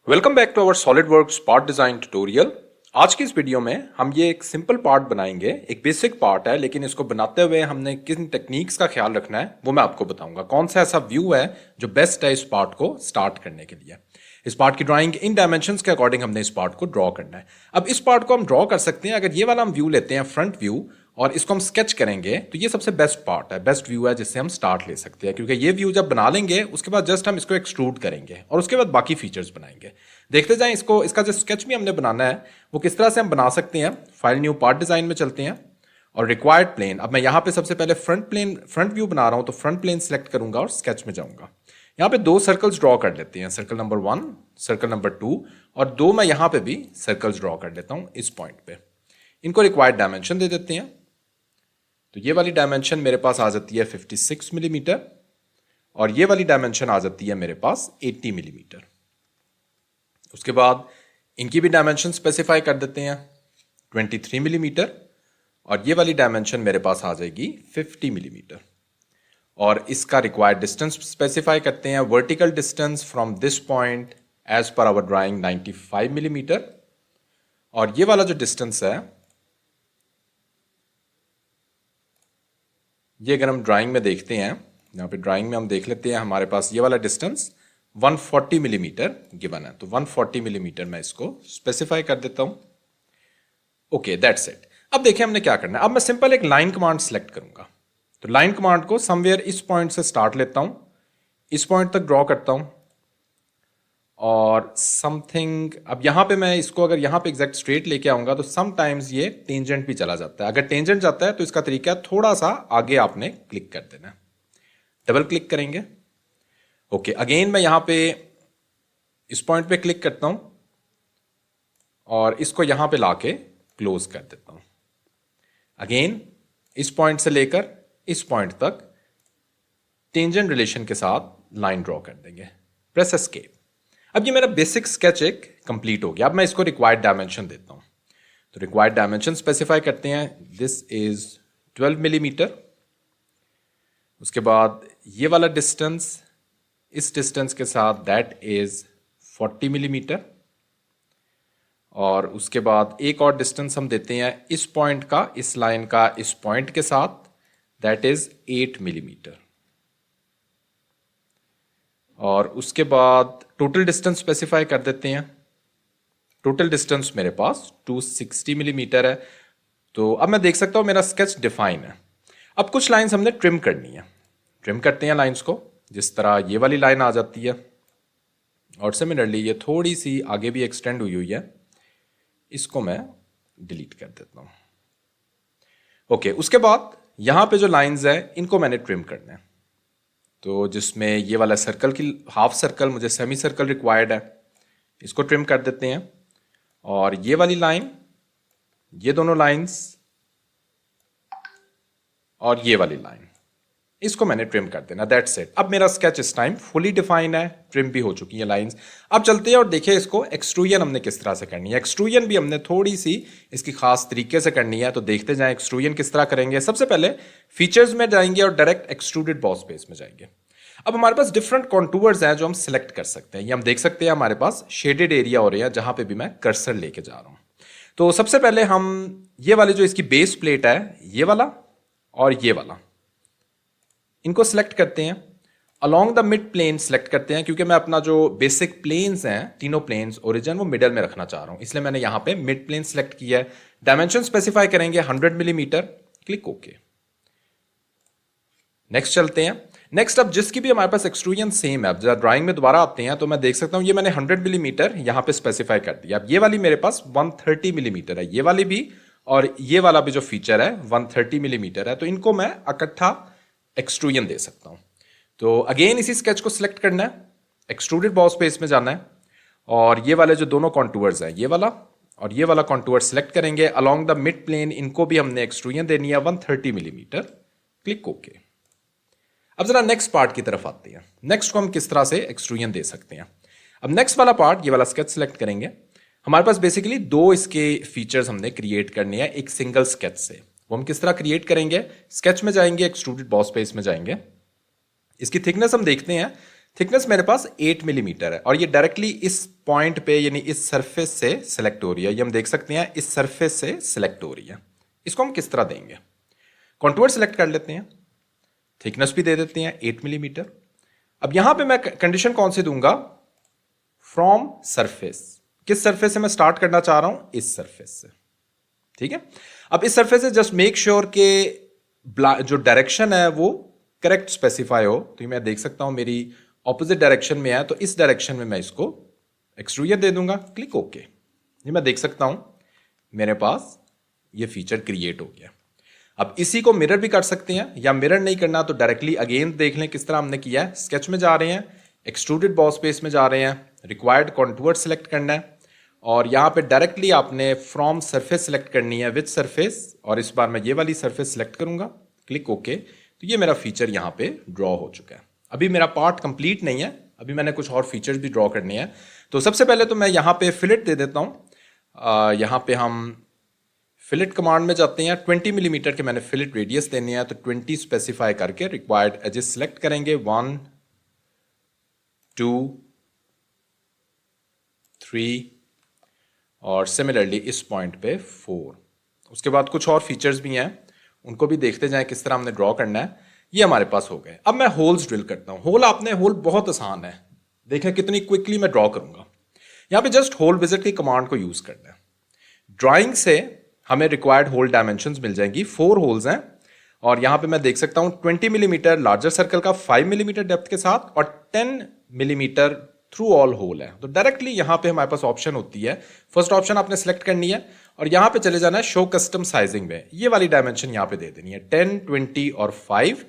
Welcome back to our SolidWorks part design tutorial. आज की इस वीडियो में हम ये एक सिंपल पार्ट बनाएंगे। एक बेसिक पार्ट है, लेकिन इसको बनाते हुए हमने किन टेक्निक्स का ख्याल रखना है वो मैं आपको बताऊंगा। कौन सा ऐसा व्यू है जो बेस्ट है इस पार्ट को स्टार्ट करने के लिए। इस पार्ट की ड्राइंग इन डायमेंशंस के अकॉर्डिंग हमने इस पार्ट को ड्रॉ करना है। अब इस पार्ट को हम ड्रॉ कर सकते हैं। अगर ये वाला हम व्यू लेते हैं फ्रंट व्यू और इसको हम स्केच करेंगे तो ये सबसे बेस्ट पार्ट है, बेस्ट व्यू है जिससे हम स्टार्ट ले सकते हैं, क्योंकि ये व्यू जब बना लेंगे उसके बाद जस्ट हम इसको एक्सट्रूड करेंगे और उसके बाद बाकी फीचर्स बनाएंगे। देखते जाएं इसको, इसका जो स्केच भी हमने बनाना है वो किस तरह से हम बना सकते हैं। फाइल न्यू पार्ट डिजाइन में चलते हैं और रिक्वायर्ड प्लेन। अब मैं यहाँ पे सबसे पहले फ्रंट व्यू बना रहा हूँ तो फ्रंट प्लेन सेलेक्ट करूंगा और स्केच में जाऊंगा। यहाँ पे दो सर्कल्स ड्रॉ कर लेते हैं, सर्कल नंबर 1, सर्कल नंबर 2, और दो मैं यहाँ पे भी सर्कल्स ड्रॉ कर लेता हूँ इस पॉइंट पे। इनको रिक्वायर्ड डायमेंशन दे देते हैं। तो ये वाली डायमेंशन मेरे पास आ जाती है 56 मिलीमीटर और ये वाली डायमेंशन आ जाती है मेरे पास 80 मिलीमीटर। उसके बाद इनकी भी डायमेंशन स्पेसिफाई कर देते हैं 23 मिलीमीटर और ये वाली डायमेंशन मेरे पास आ जाएगी 50 मिलीमीटर। और इसका रिक्वायर्ड डिस्टेंस स्पेसिफाई करते हैं। Vertical distance from this point edge पर आवर ड्राइंग 95 मिलीमीटर और ये वाला जो डिस्टेंस है ये अगर हम ड्राइंग में देखते हैं, यहाँ पे ड्राइंग में हम देख लेते हैं, हमारे पास ये वाला डिस्टेंस 140 मिलीमीटर गिवन है। तो 140 मिलीमीटर मैं इसको स्पेसिफाई कर देता हूं। Okay, that's it. अब देखिए हमने क्या करना है। अब मैं सिंपल एक लाइन कमांड सेलेक्ट करूंगा। तो लाइन कमांड को समवेयर इस पॉइंट से स्टार्ट लेता हूं, इस पॉइंट तक ड्रॉ करता हूं और समथिंग, अब यहां पे मैं इसको अगर यहां पे एग्जैक्ट स्ट्रेट लेके आऊंगा तो समटाइम्स ये टेंजेंट भी चला जाता है। अगर टेंजेंट जाता है तो इसका तरीका है थोड़ा सा आगे आपने क्लिक कर देना है। डबल क्लिक करेंगे। ओके, अगेन मैं यहां पे इस पॉइंट पे क्लिक करता हूं और इसको यहां पे लाके क्लोज कर देता हूं। अगेन इस पॉइंट से लेकर इस पॉइंट तक टेंजेंट रिलेशन के साथ लाइन ड्रॉ कर देंगे। Press escape. अब ये मेरा बेसिक स्केच एक कंप्लीट हो गया। अब मैं इसको रिक्वायर्ड डायमेंशन देता हूं। तो रिक्वायर्ड डायमेंशन स्पेसिफाई करते हैं। This is 12 millimetre. उसके बाद ये वाला डिस्टेंस इस डिस्टेंस के साथ दैट इज 40 मिलीमीटर और उसके बाद एक और डिस्टेंस हम देते हैं इस पॉइंट का, इस लाइन का इस पॉइंट के साथ, दैट इज 8 मिलीमीटर। और उसके बाद टोटल डिस्टेंस स्पेसिफाई कर देते हैं। टोटल डिस्टेंस मेरे पास 260 मिलीमीटर है। तो अब मैं देख सकता हूं मेरा स्केच डिफाइन है। अब कुछ लाइंस हमने ट्रिम करनी है। ट्रिम करते हैं लाइंस को। जिस तरह ये वाली लाइन आ जाती है और सिमिलरली ये थोड़ी सी आगे भी एक्सटेंड हुई है, इसको मैं डिलीट कर देता हूं। ओके, उसके बाद यहां पे जो लाइंस है इनको मैंने ट्रिम करना है। तो जिसमें ये वाला सर्कल की हाफ सर्कल, मुझे सेमी सर्कल रिक्वायर्ड है, इसको ट्रिम कर देते हैं। और ये वाली लाइन, ये दोनों लाइंस और ये वाली लाइन, इसको मैंने ट्रिम कर देना। That's it. अब मेरा स्केच इस टाइम फुली डिफाइन है, ट्रिम भी हो चुकी है लाइंस। अब चलते हैं और देखिए इसको एक्सट्रूजन हमने किस तरह से करनी है। एक्सट्रूजन भी हमने थोड़ी सी इसकी खास तरीके से करनी है, तो देखते जाएं एक्सट्रूजन किस तरह करेंगे। सबसे पहले फीचर्स में जाएंगे और डायरेक्ट एक्सट्रूडेड बॉस बेस में जाएंगे। अब हमारे पास डिफरेंट कॉन्टूर्स हैं जो हम सिलेक्ट कर सकते हैं। ये हम देख सकते हैं हमारे पास शेडेड एरिया हो रहे हैं जहां पे भी मैं कर्सर लेके जा रहा हूं। तो सबसे पहले हम ये वाले जो इसकी बेस प्लेट है, ये वाला और ये वाला, इनको सिलेक्ट करते हैं। Along the mid plane select करते हैं, क्योंकि मैं अपना जो बेसिक प्लेन्स हैं, तीनों प्लेन्स ओरिजिन, वो मिडल में रखना चाह रहा हूं, इसलिए मैंने यहां पे मिड प्लेन सिलेक्ट किया है। डायमेंशन स्पेसिफाई करेंगे 100 मिलीमीटर। Click okay. नेक्स्ट चलते हैं। नेक्स्ट, अब जिसकी भी हमारे पास एक्सट्रूजन सेम है, अब जब ड्राइंग में दोबारा आते हैं तो मैं देख सकता हूं ये मैंने 100 मिलीमीटर यहां पे स्पेसिफाई कर दिया। अब ये वाली मेरे पास 130 मिलीमीटर है, ये वाली भी और ये वाला भी जो फीचर है 130 मिलीमीटर है। तो इनको मैं इकट्ठा एक्सट्रूजन दे सकता हूं। तो अगेन इसी स्केच को सिलेक्ट करना है, एक्सट्रूडेड बॉस बेस में जाना है और ये वाले जो दोनों कॉन्टूर्स हैं, ये वाला और ये वाला कॉन्टूर सिलेक्ट करेंगे। अलोंग द मिड प्लेन इनको भी हमने एक्सट्रूजन देनी है 130 मिलीमीटर। Click okay. अब जरा नेक्स्ट पार्ट की तरफ आते हैं। नेक्स्ट को हम किस तरह से एक्सट्रूजन दे सकते हैं। अब नेक्स्ट वाला पार्ट, ये वाला स्केच सिलेक्ट करेंगे। हमारे पास बेसिकली दो इसके फीचर्स हमने क्रिएट करने हैं एक सिंगल स्केच से। वो हम किस तरह क्रिएट करेंगे। स्केच में जाएंगे, एक्सट्रूडेड बॉस बेस में जाएंगे, इसकी थिकनेस हम देखते हैं। थिकनेस मेरे पास 8 मिलीमीटर है और ये डायरेक्टली इस पॉइंट पे यानी इस सरफेस से सिलेक्ट हो रही है। ये हम देख सकते हैं इस सरफेस से सिलेक्ट हो रही है। इसको हम किस तरह देंगे? कॉन्टूर सिलेक्ट कर लेते हैं, थिकनेस भी दे देते हैं 8 मिलीमीटर। अब यहां पे मैं कंडीशन कौन सी दूंगा? From surface. किस सरफेस से मैं स्टार्ट करना चाह रहा हूं? इस सरफेस से। ठीक है, अब इस सरफेस से जस्ट मेक श्योर के जो डायरेक्शन है वो करेक्ट स्पेसिफाई हो। तो मैं देख सकता हूं मेरी ऑपोजिट डायरेक्शन में है, तो इस डायरेक्शन में मैं इसको एक्सट्रूजन दे दूंगा, क्लिक ओके। ये मैं देख सकता हूं मेरे पास ये फीचर क्रिएट हो गया। अब इसी को मिरर भी कर सकते हैं, या मिरर नहीं करना तो डायरेक्टली अगेन देख लें किस तरह हमने किया है। स्केच में जा रहे हैं, एक्सट्रूडेड बॉस स्पेस में जा रहे हैं, रिक्वायर्ड कॉन्टूर सेलेक्ट करना है और यहां पे डायरेक्टली आपने फ्रॉम सरफेस सेलेक्ट करनी है, विद सरफेस, और इस बार मैं ये वाली सरफेस सेलेक्ट करूंगा, क्लिक ओके। तो ये मेरा फीचर यहां पे ड्रॉ हो चुका है। अभी मेरा पार्ट कंप्लीट नहीं है, अभी मैंने कुछ और फीचर्स भी ड्रॉ करने हैं। तो सबसे पहले तो मैं यहां पे फिलेट दे देता हूं। यहां पे हम फिलेट कमांड में जाते हैं, 20 मिलीमीटर के मैंने फिलेट रेडियस देने हैं, तो 20 स्पेसिफाई करके रिक्वायर्ड एजेस सेलेक्ट करेंगे, 1 2 3 और सिमिलरली इस पॉइंट पे 4। उसके बाद कुछ और फीचर्स भी हैं, उनको भी देखते जाएं किस तरह हमने ड्रॉ करना है। ये हमारे पास हो गए। अब मैं होल्स ड्रिल करता हूं। होल बहुत आसान है, देखें कितनी क्विकली मैं ड्रॉ करूंगा। यहां पे जस्ट होल विजिट की कमांड को यूज करना है। ड्राइंग से हमें रिक्वायर्ड होल डायमेंशंस मिल जाएंगी। 4 होल्स हैं और यहां पे मैं देख सकता हूं 20 मिलीमीटर लार्जर सर्कल का 5 मिलीमीटर डेप्थ के साथ और 10 मिलीमीटर थ्रू ऑल होल है। तो डायरेक्टली यहां पे हमारे पास ऑप्शन होती है, फर्स्ट ऑप्शन आपने सेलेक्ट करनी है और यहां पे चले जाना है शो कस्टम साइजिंग में। ये वाली डायमेंशन यहां पे दे देनी है 10 20 और 5।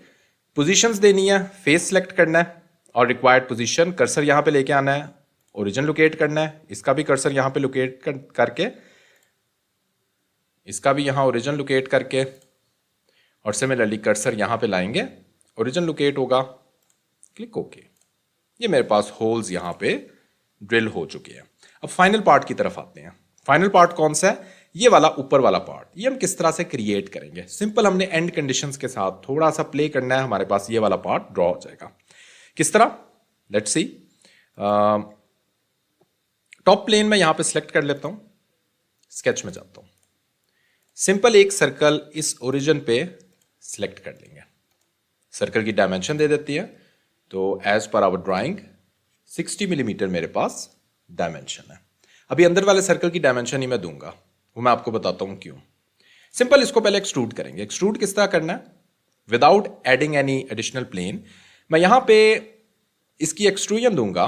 पोजीशंस देनी है, फेस सेलेक्ट करना है और रिक्वायर्ड पोजीशन कर्सर यहां पे लेके आना है, ओरिजिन लोकेट करना है, इसका भी कर्सर यहां पे लोकेट करके, इसका भी यहां ओरिजिन लोकेट करके और सिमिलरली कर्सर यहां पे लाएंगे, ओरिजिन लोकेट होगा, क्लिक ओके। ये मेरे पास होल्स यहां पे ड्रिल हो चुके हैं। अब फाइनल पार्ट की तरफ आते हैं। फाइनल पार्ट कौन सा है? ये वाला ऊपर वाला पार्ट। ये हम किस तरह से क्रिएट करेंगे? सिंपल हमने एंड कंडीशंस के साथ थोड़ा सा प्ले करना है, हमारे पास ये वाला पार्ट ड्रॉ हो जाएगा। किस तरह? Let's see. टॉप प्लेन में यहां पे सिलेक्ट कर लेता हूं, स्केच में जाता हूं, सिंपल एक सर्कल इस ओरिजिन पे सिलेक्ट कर लेंगे। सर्कल की डायमेंशन दे देती है, तो एज पर आवर ड्राइंग 60 मिलीमीटर मेरे पास डायमेंशन है। अभी अंदर वाले सर्कल की डायमेंशन ही मैं दूंगा, वो मैं आपको बताता हूं क्यों। सिंपल इसको पहले एक्सट्रूड करेंगे। एक्सट्रूड किस तरह करना है? Without adding any additional plane. मैं यहां पे इसकी एक्सट्रूजन दूंगा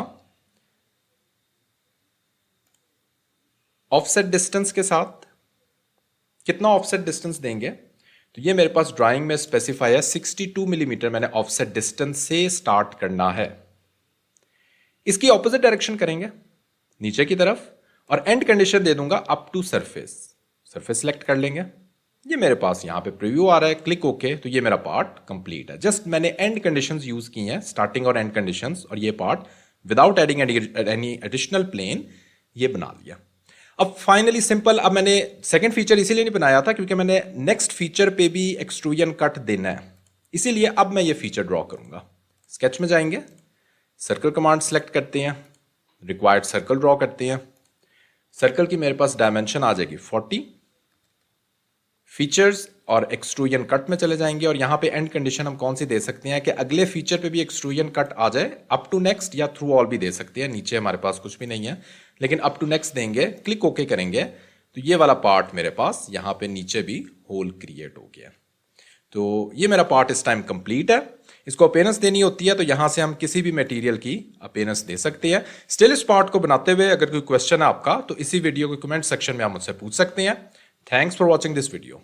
ऑफसेट डिस्टेंस के साथ। कितना ऑफसेट डिस्टेंस देंगे? तो ये मेरे पास ड्राइंग में स्पेसिफाई है 62 मिलीमीटर मैंने ऑफसेट डिस्टेंस से स्टार्ट करना है। इसकी ऑपोजिट डायरेक्शन करेंगे नीचे की तरफ और एंड कंडीशन दे दूंगा up to surface. Surface select कर लेंगे। ये मेरे पास यहां पे प्रीव्यू आ रहा है, क्लिक ओके। तो ये मेरा पार्ट कंप्लीट है। जस्ट मैंने एंड कंडीशंस यूज की हैं, स्टार्टिंग और एंड कंडीशंस, और ये part without adding any additional plane ये बना लिया। अब फाइनली सिंपल, अब मैंने सेकंड फीचर इसीलिए नहीं बनाया था क्योंकि मैंने नेक्स्ट फीचर पे भी एक्सट्रूजन कट देना है, इसीलिए अब मैं ये फीचर ड्रॉ करूंगा। स्केच में जाएंगे, सर्कल कमांड सेलेक्ट करते हैं, रिक्वायर्ड सर्कल ड्रॉ करते हैं। सर्कल की मेरे पास डायमेंशन आ जाएगी 40। फीचर्स और एक्सट्रूजन कट में चले जाएंगे और यहां पे एंड कंडीशन हम कौन सी दे सकते हैं कि अगले फीचर पे भी एक्सट्रूजन कट आ जाए। अप टू नेक्स्ट या थ्रू ऑल भी दे सकते हैं। नीचे हमारे पास कुछ भी नहीं है, लेकिन अप टू नेक्स्ट देंगे, क्लिक ओके करेंगे तो ये वाला पार्ट मेरे पास यहां पे नीचे भी होल क्रिएट हो गया। तो ये मेरा पार्ट इस टाइम कंप्लीट है। इसको अपीयरेंस देनी होती है तो यहां से हम किसी भी मटेरियल की अपीयरेंस दे सकते हैं। स्टिल इस पार्ट को बनाते हुए अगर कोई क्वेश्चन है आपका तो इसी वीडियो के कमेंट सेक्शन में आप मुझसे पूछ सकते हैं। Thanks for watching this video.